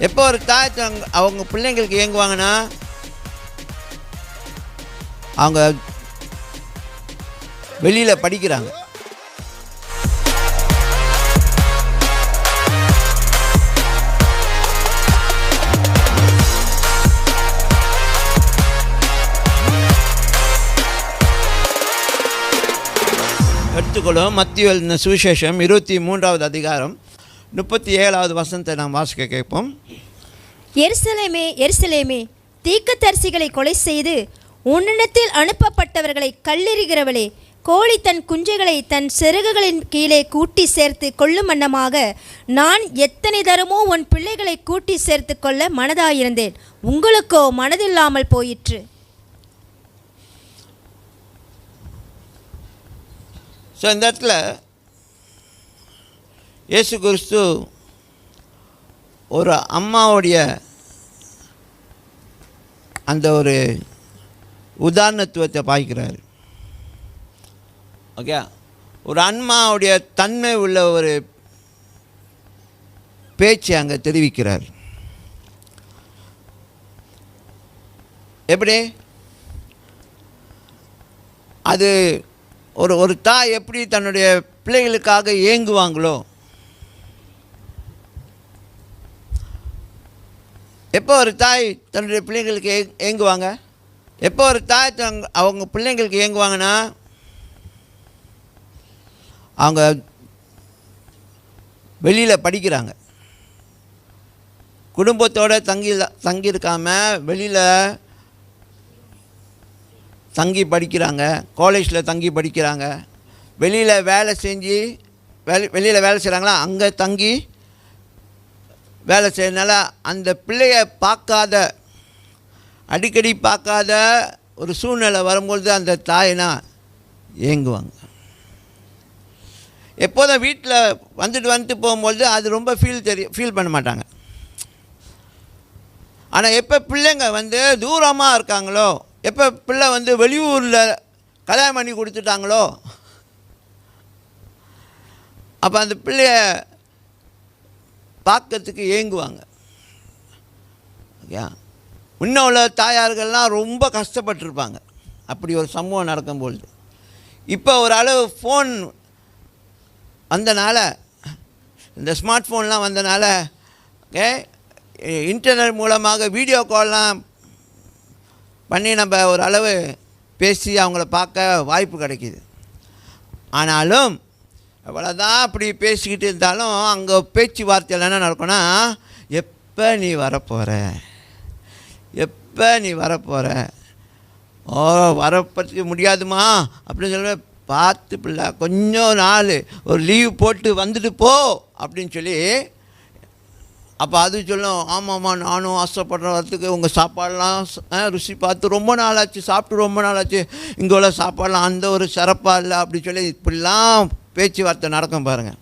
எப்போ ஒரு தாய் அவங்க பிள்ளைங்களுக்கு ஏங்குவாங்கன்னா, அவங்க வெளியில் படிக்கிறாங்க. எடுத்துக்கொள்ளும் மத்திய எழுதின சுவிசேஷம் 23வது அதிகாரம் 37வது வசனத்தை நாம் வாசிக்க கேட்போம். எருசலேமே எருசலேமே, தீர்க்கதரிசிகளை கொலை செய்து உன்னிடத்தில் அனுப்பப்பட்டவர்களை கல்லெறிகிறவளே, கோழி தன் குஞ்சுகளை தன் சிறகுகளின் கீழே கூட்டி சேர்த்து கொள்ளும் வண்ணமாக நான் எத்தனை தரமோ உன் பிள்ளைகளை கூட்டி சேர்த்து கொள்ள மனதாயிருந்தேன், உங்களுக்கோ மனதில்லாமல் போயிற்று. ஸோ இந்த இடத்துல இயேசு கிறிஸ்து ஒரு அம்மாவுடைய அந்த ஒரு உதாரணத்துவத்தை பார்க்கிறார். ஓகே, ஒரு அம்மாவுடைய தன்மை உள்ள ஒரு பேச்சை அங்கே தெரிவிக்கிறார். எப்படி அது ஒரு தாய் எப்படி தன்னுடைய பிள்ளைகளுக்காக ஏங்குவாங்களோ, எப்போ ஒரு தாய் தன்னுடைய பிள்ளைங்களுக்கு ஏங்குவாங்க, எப்போ ஒரு தாய் அவங்க பிள்ளைங்களுக்கு ஏங்குவாங்கன்னா, அவங்க வெளியில் படிக்கிறாங்க. குடும்பத்தோடு தங்கியிருக்காமல் வெளியில் தங்கி படிக்கிறாங்க, காலேஜில் தங்கி படிக்கிறாங்க, வெளியில் வேலை செஞ்சு வெளியில் வேலை செய்கிறாங்களா, அங்கே தங்கி வேலை செய்யறதுனால அந்த பிள்ளைய அடிக்கடி பார்க்காத ஒரு சூழ்நிலை வரும்பொழுது அந்த தாயினா ஏங்குவாங்க. எப்போதும் வீட்டில் வந்துட்டு போகும்பொழுது அது ரொம்ப ஃபீல் பண்ண மாட்டாங்க. ஆனால் எப்போ பிள்ளைங்க தூரமாக இருக்காங்களோ, எப்போ பிள்ளை வெளியூரில் கல்யாணம் பண்ணி கொடுத்துட்டாங்களோ, அப்போ அந்த பிள்ளைய பார்க்கறதுக்கு ஏங்குவாங்க. ஓகே, இன்னும் உள்ள தாயார்கள்லாம் ரொம்ப கஷ்டப்பட்டுருப்பாங்க அப்படி ஒரு சம்பவம் நடக்கும்பொழுது. இப்போ ஒரு அளவு ஃபோன் வந்தனால, இந்த ஸ்மார்ட் ஃபோன்லாம் வந்தனால, ஓகே, இன்டர்நெட் மூலமாக வீடியோ கால்லாம் பண்ணி நம்ம ஒரு அளவு பேசி அவங்கள பார்க்க வாய்ப்பு கிடைக்கிது. ஆனாலும் அவ்வளோதான் அப்படி பேசிக்கிட்டு இருந்தாலும் அங்கே பேச்சுவார்த்தையில் என்ன நடக்கும்னா, எப்போ நீ வரப்போகிற, எப்போ நீ வரப்போகிற, வரப்போறதுக்கு முடியாதுமா அப்படின்னு சொல்ல, பார்த்து பிள்ளை கொஞ்சம் நாள் ஒரு லீவ் போட்டு வந்துட்டு போ அப்படின்னு சொல்லி. அப்போ அது சொல்லும், ஆமாம்மா நானும் ஆசைப்படுறேன் வரத்துக்கு, உங்கள் சாப்பாடெலாம் ருசி பார்த்து ரொம்ப நாளாச்சு, சாப்பிட்டு ரொம்ப நாளாச்சு, இங்கே உள்ள சாப்பாடெலாம் அந்த ஒரு சிறப்பாக இல்லை அப்படி சொல்லி இப்படிலாம் பேச்சுவார்த்தை நடக்கும் பாருங்கள்.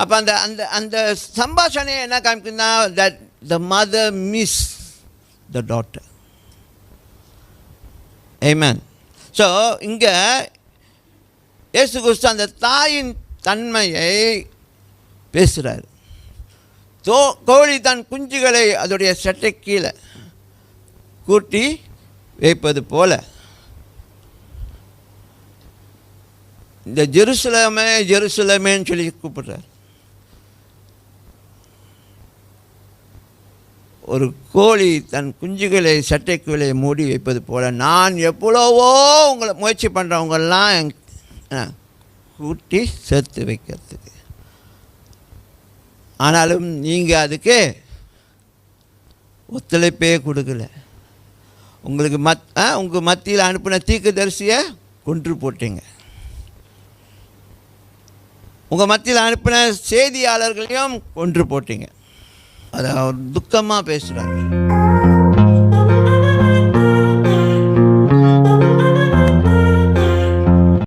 அப்போ அந்த அந்த அந்த சம்பாஷணையை என்ன காமிக்குன்னா, that the mother miss the daughter. Amen. So இங்கே இயேசு கிறிஸ்து அந்த தாயின் தன்மையை பேசுகிறார். கோழி தன் குஞ்சுகளை அதோடைய சட்டை கீழே கூட்டி வைப்பது போல இந்த ஜெருசலேமே ஜெருசலேமேன்னு சொல்லி கூப்பிடுறார். ஒரு கோழி தன் குஞ்சுகளை சட்டைக்குள்ளே மூடி வைப்பது போல் நான் எவ்வளவோ உங்களை முயற்சி பண்ணுறவங்கெல்லாம் கூட்டி சேர்த்து வைக்கிறதுக்கு, ஆனாலும் நீங்கள் அதுக்கு ஒத்துழைப்பே கொடுக்கல. உங்களுக்கு உங்கள் மத்தியில் அனுப்பின தீர்க்கதரிசியை கொன்று போட்டீங்க. உங்கள் மத்தியில் அனுப்பின செய்தியாளர்களையும் கொன்று போட்டீங்க. அதை அவர் துக்கமாக பேசுகிறாங்க.